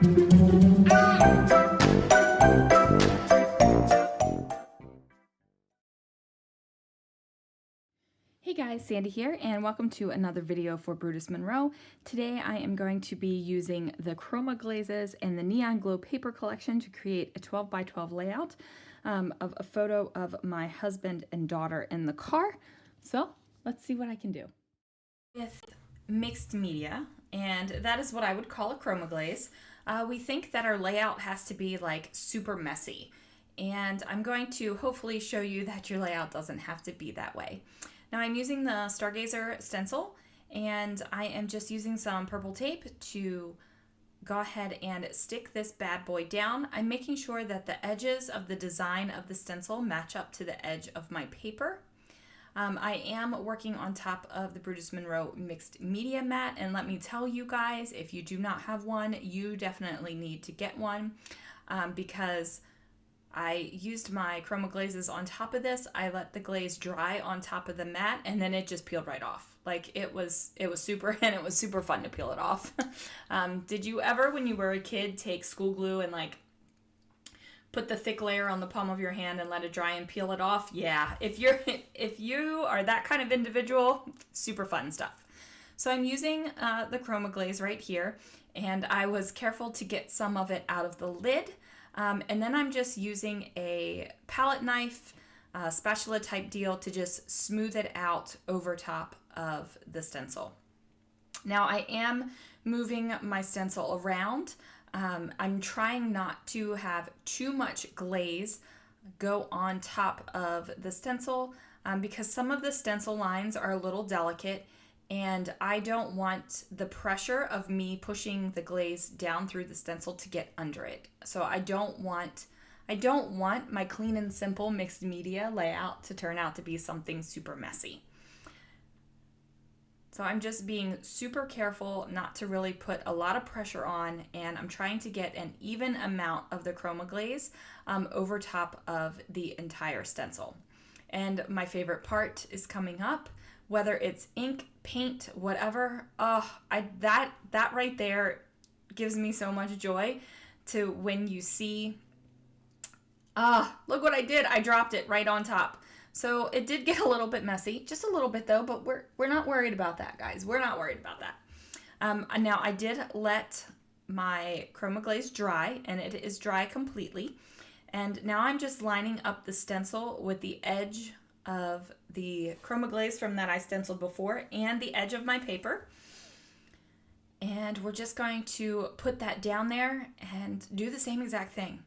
Hey guys, Sandy here, and welcome to another video for Brutus Monroe. Today I am going to be using the Chroma Glazes and the Neon Glow paper collection to create a 12 by 12 layout of a photo of my husband and daughter in the car. So let's see what I can do. With mixed media, and that is what I would call a Chroma Glaze, we think that our layout has to be like super messy, and I'm going to hopefully show you that your layout doesn't have to be that way. Now I'm using the Stargazer stencil, and I am just using some purple tape to go ahead and stick this bad boy down. I'm making sure that the edges of the design of the stencil match up to the edge of my paper. I am working on top of the Brutus Monroe mixed media mat, and let me tell you guys, if you do not have one, you definitely need to get one because I used my Chroma Glazes on top of this. I let the glaze dry on top of the mat, and then it just peeled right off. Like it was super, and it was super fun to peel it off. Did you ever, when you were a kid, take school glue and like put the thick layer on the palm of your hand and let it dry and peel it off? Yeah, if you are that kind of individual, super fun stuff. So I'm using the Chroma Glaze right here, and I was careful to get some of it out of the lid. And then I'm just using a palette knife, spatula type deal to just smooth it out over top of the stencil. Now I am moving my stencil around. I'm trying not to have too much glaze go on top of the stencil because some of the stencil lines are a little delicate, and I don't want the pressure of me pushing the glaze down through the stencil to get under it. So I don't want my clean and simple mixed media layout to turn out to be something super messy. So I'm just being super careful not to really put a lot of pressure on, and I'm trying to get an even amount of the Chroma Glaze over top of the entire stencil. And my favorite part is coming up. Whether it's ink, paint, whatever, that right there gives me so much joy to when you see, look what I did. I dropped it right on top. So it did get a little bit messy, just a little bit though, but we're not worried about that, guys. We're not worried about that. Now I did let my Chroma Glaze dry, and it is dry completely. And now I'm just lining up the stencil with the edge of the Chroma Glaze from that I stenciled before and the edge of my paper. And we're just going to put that down there and do the same exact thing.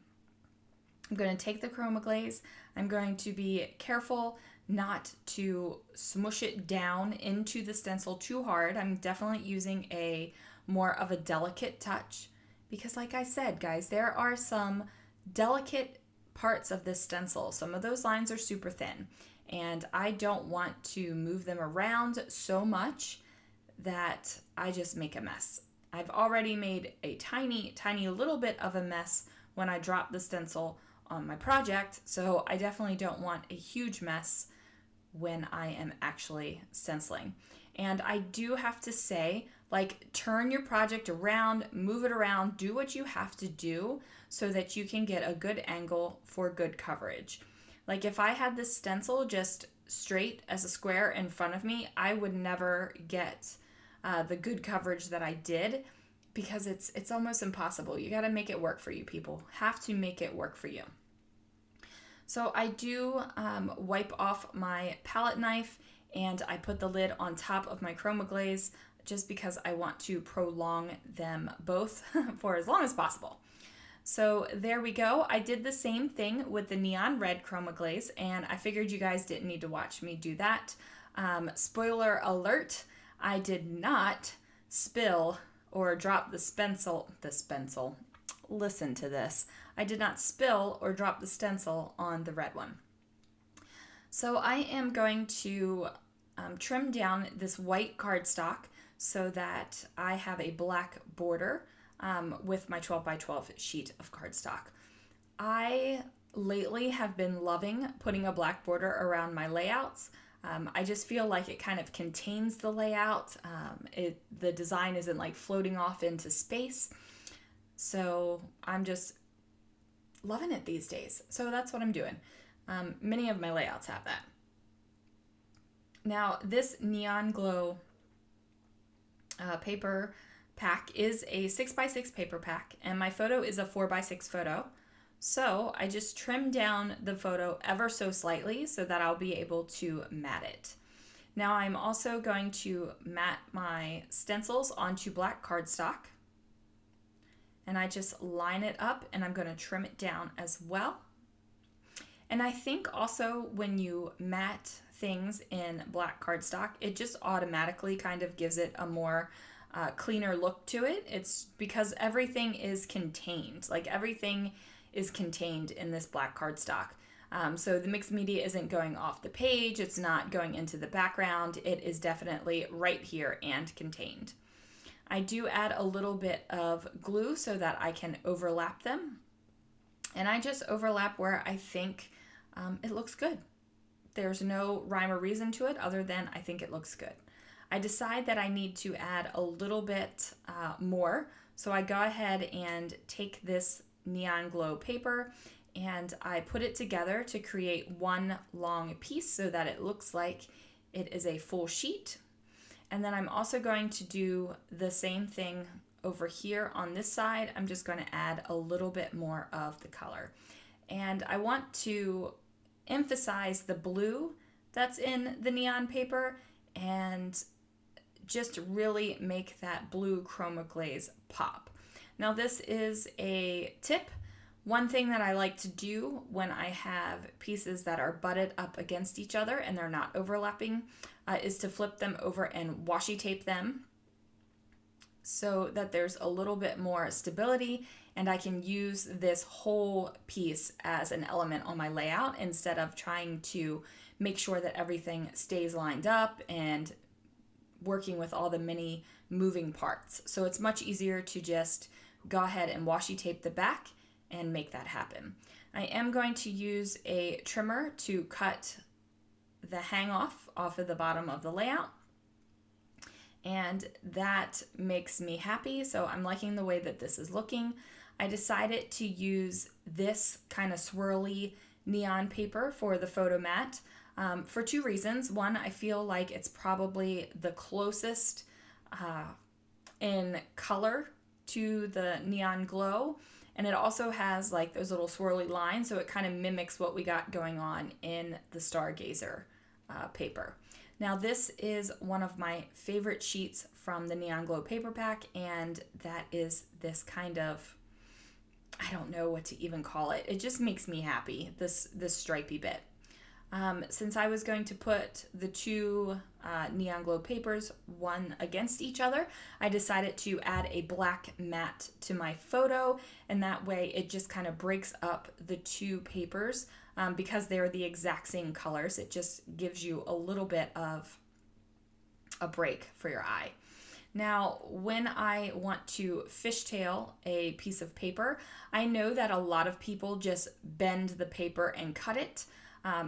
I'm going to take the Chroma Glaze. I'm going to be careful not to smush it down into the stencil too hard. I'm definitely using a more of a delicate touch because, like I said, guys, there are some delicate parts of this stencil. Some of those lines are super thin, and I don't want to move them around so much that I just make a mess. I've already made a tiny little bit of a mess when I dropped the stencil on my project, so I definitely don't want a huge mess when I am actually stenciling. And I do have to say, like, turn your project around, move it around, do what you have to do so that you can get a good angle for good coverage. Like if I had this stencil just straight as a square in front of me, I would never get the good coverage that I did because it's almost impossible. You got to make it work for you, people. Have to make it work for you. So I do wipe off my palette knife, and I put the lid on top of my Chroma Glaze just because I want to prolong them both for as long as possible. So there we go. I did the same thing with the neon red Chroma Glaze, and I figured you guys didn't need to watch me do that. Spoiler alert, I did not spill or drop the stencil. Listen to this. I did not spill or drop the stencil on the red one. So I am going to trim down this white cardstock so that I have a black border with my 12 by 12 sheet of cardstock. I lately have been loving putting a black border around my layouts. I just feel like it kind of contains the layout. The design isn't like floating off into space. So I'm just loving it these days. So that's what I'm doing. Many of my layouts have that. Now, this Neon Glow paper pack is a 6x6 paper pack, and my photo is a 4x6 photo. So I just trimmed down the photo ever so slightly so that I'll be able to mat it. Now I'm also going to mat my stencils onto black cardstock, and I just line it up, and I'm going to trim it down as well. And I think also when you mat things in black cardstock, it just automatically kind of gives it a more cleaner look to it. It's because everything is contained. Like everything is contained in this black cardstock. So the mixed media isn't going off the page. It's not going into the background. It is definitely right here and contained. I do add a little bit of glue so that I can overlap them. And I just overlap where I think it looks good. There's no rhyme or reason to it other than I think it looks good. I decide that I need to add a little bit more. So I go ahead and take this Neon Glow paper and I put it together to create one long piece so that it looks like it is a full sheet. And then I'm also going to do the same thing over here on this side. I'm just going to add a little bit more of the color. And I want to emphasize the blue that's in the neon paper and just really make that blue Chroma Glaze pop. Now this is a tip. One thing that I like to do when I have pieces that are butted up against each other and they're not overlapping is to flip them over and washi tape them so that there's a little bit more stability and I can use this whole piece as an element on my layout instead of trying to make sure that everything stays lined up and working with all the many moving parts. So it's much easier to just go ahead and washi tape the back and make that happen. I am going to use a trimmer to cut the hang off of the bottom of the layout, and that makes me happy. So I'm liking the way that this is looking. I decided to use this kind of swirly neon paper for the photo mat for two reasons. One, I feel like it's probably the closest in color to the Neon Glow, and it also has like those little swirly lines, so it kind of mimics what we got going on in the Stargazer paper. Now this is one of my favorite sheets from the Neon Glow paper pack, and that is this kind of, I don't know what to even call it. It just makes me happy, this stripy bit. Since I was going to put the two Neon Glow papers one against each other, I decided to add a black mat to my photo, and that way it just kind of breaks up the two papers because they're the exact same colors. It just gives you a little bit of a break for your eye. Now, when I want to fishtail a piece of paper, I know that a lot of people just bend the paper and cut it.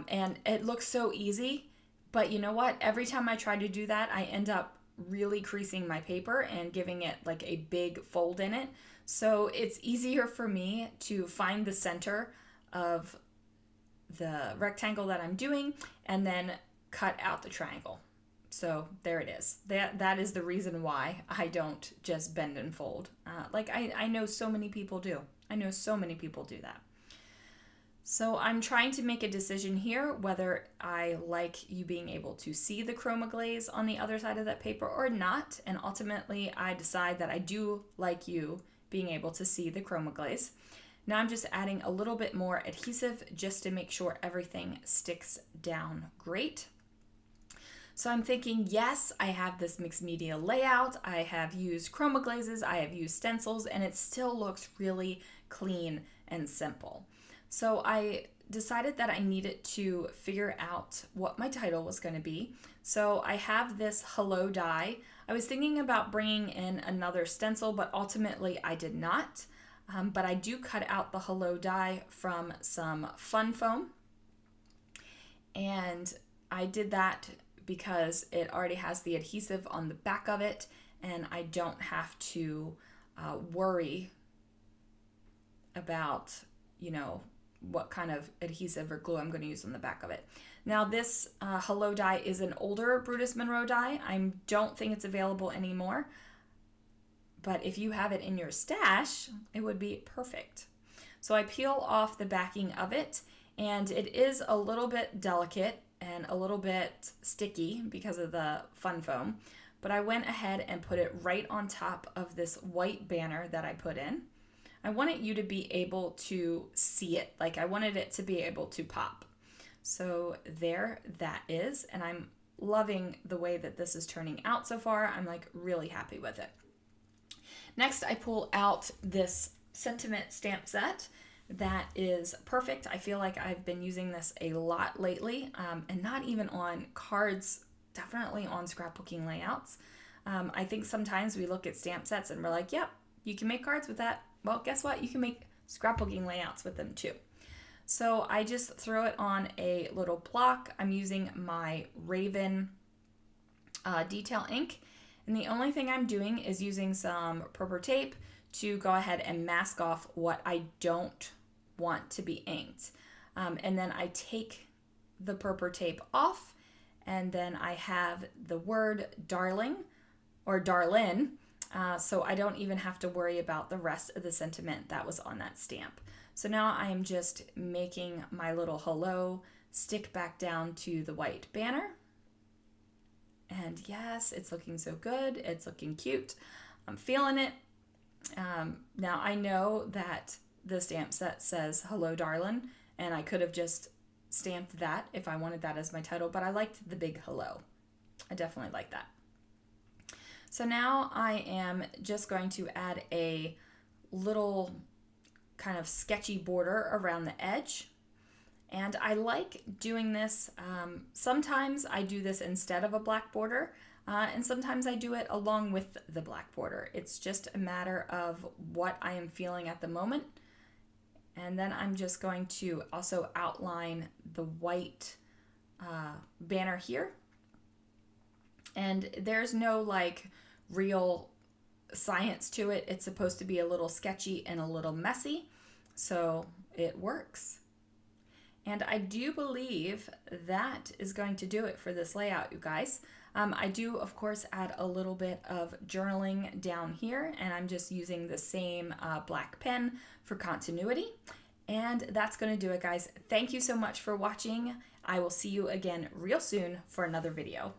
And it looks so easy, but you know what? Every time I try to do that, I end up really creasing my paper and giving it like a big fold in it. So it's easier for me to find the center of the rectangle that I'm doing and then cut out the triangle. So there it is. That is the reason why I don't just bend and fold. I know so many people do. I know so many people do that. So I'm trying to make a decision here whether I like you being able to see the Chroma Glaze on the other side of that paper or not. And ultimately I decide that I do like you being able to see the Chroma Glaze. Now I'm just adding a little bit more adhesive just to make sure everything sticks down great. So I'm thinking, yes, I have this mixed media layout. I have used Chroma Glazes, I have used stencils, and it still looks really clean and simple. So I decided that I needed to figure out what my title was going to be. So I have this hello die. I was thinking about bringing in another stencil, but ultimately I did not. But I do cut out the hello die from some fun foam. And I did that because it already has the adhesive on the back of it, and I don't have to worry about, you know, what kind of adhesive or glue I'm going to use on the back of it. Now this Hello die is an older Brutus Monroe die. I don't think it's available anymore, but if you have it in your stash, it would be perfect. So I peel off the backing of it, and it is a little bit delicate and a little bit sticky because of the fun foam, but I went ahead and put it right on top of this white banner that I put in. I wanted you to be able to see it, like I wanted it to be able to pop. So there that is, and I'm loving the way that this is turning out so far. I'm like really happy with it. Next, I pull out this sentiment stamp set that is perfect. I feel like I've been using this a lot lately, and not even on cards, definitely on scrapbooking layouts. I think sometimes we look at stamp sets and we're like, yep, you can make cards with that. Well, guess what? You can make scrapbooking layouts with them too. So I just throw it on a little block. I'm using my Raven detail ink. And the only thing I'm doing is using some purple tape to go ahead and mask off what I don't want to be inked. And then I take the purple tape off, and then I have the word Darling or Darlin, so I don't even have to worry about the rest of the sentiment that was on that stamp. So now I am just making my little hello stick back down to the white banner. And yes, it's looking so good. It's looking cute. I'm feeling it. Now I know that the stamp set says hello Darlin, and I could have just stamped that if I wanted that as my title, but I liked the big hello. I definitely like that. So now I am just going to add a little kind of sketchy border around the edge. And I like doing this. Sometimes I do this instead of a black border, and sometimes I do it along with the black border. It's just a matter of what I am feeling at the moment. And then I'm just going to also outline the white banner here. And there's no like real science to it. It's supposed to be a little sketchy and a little messy, so it works. And I do believe that is going to do it for this layout, you guys. I do, of course, add a little bit of journaling down here, and I'm just using the same black pen for continuity. And that's going to do it, guys. Thank you so much for watching. I will see you again real soon for another video.